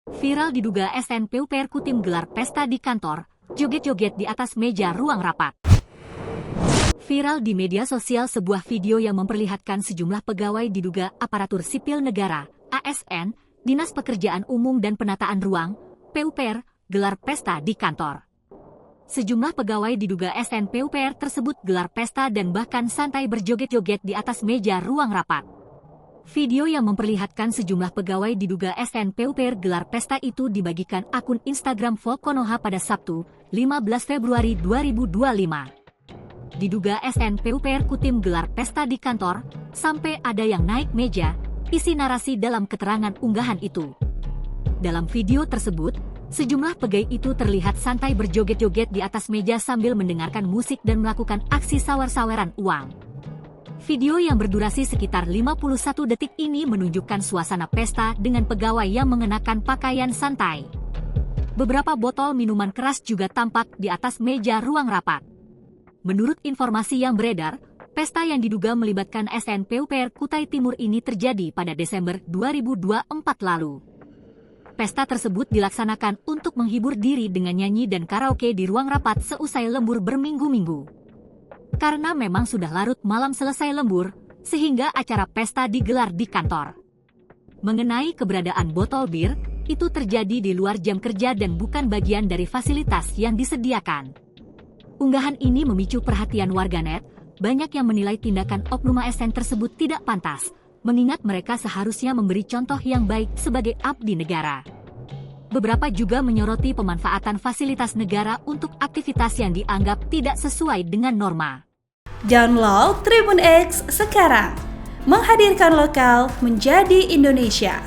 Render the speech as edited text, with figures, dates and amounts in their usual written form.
Viral diduga SN PUPR Kutim gelar pesta di kantor, joget-joget di atas meja ruang rapat. Viral di media sosial sebuah video yang memperlihatkan sejumlah pegawai diduga aparatur sipil negara, ASN, Dinas Pekerjaan Umum dan Penataan Ruang, PUPR, gelar pesta di kantor. Sejumlah pegawai diduga SN PUPR tersebut gelar pesta dan bahkan santai berjoget-joget di atas meja ruang rapat. Video yang memperlihatkan sejumlah pegawai diduga SN PUPR gelar pesta itu dibagikan akun Instagram Volkonoha pada Sabtu, 15 Februari 2025. Diduga SN PUPR Kutim gelar pesta di kantor, sampai ada yang naik meja, isi narasi dalam keterangan unggahan itu. Dalam video tersebut, sejumlah pegawai itu terlihat santai berjoget-joget di atas meja sambil mendengarkan musik dan melakukan aksi sawer-saweran uang. Video yang berdurasi sekitar 51 detik ini menunjukkan suasana pesta dengan pegawai yang mengenakan pakaian santai. Beberapa botol minuman keras juga tampak di atas meja ruang rapat. Menurut informasi yang beredar, pesta yang diduga melibatkan SN PUPR Kutai Timur ini terjadi pada Desember 2024 lalu. Pesta tersebut dilaksanakan untuk menghibur diri dengan nyanyi dan karaoke di ruang rapat seusai lembur berminggu-minggu. Karena memang sudah larut malam selesai lembur, sehingga acara pesta digelar di kantor. Mengenai keberadaan botol bir, itu terjadi di luar jam kerja dan bukan bagian dari fasilitas yang disediakan. Unggahan ini memicu perhatian warganet, banyak yang menilai tindakan oknum ASN tersebut tidak pantas, mengingat mereka seharusnya memberi contoh yang baik sebagai abdi negara. Beberapa juga menyoroti pemanfaatan fasilitas negara untuk aktivitas yang dianggap tidak sesuai dengan norma. Download Tribun X sekarang, menghadirkan lokal menjadi Indonesia.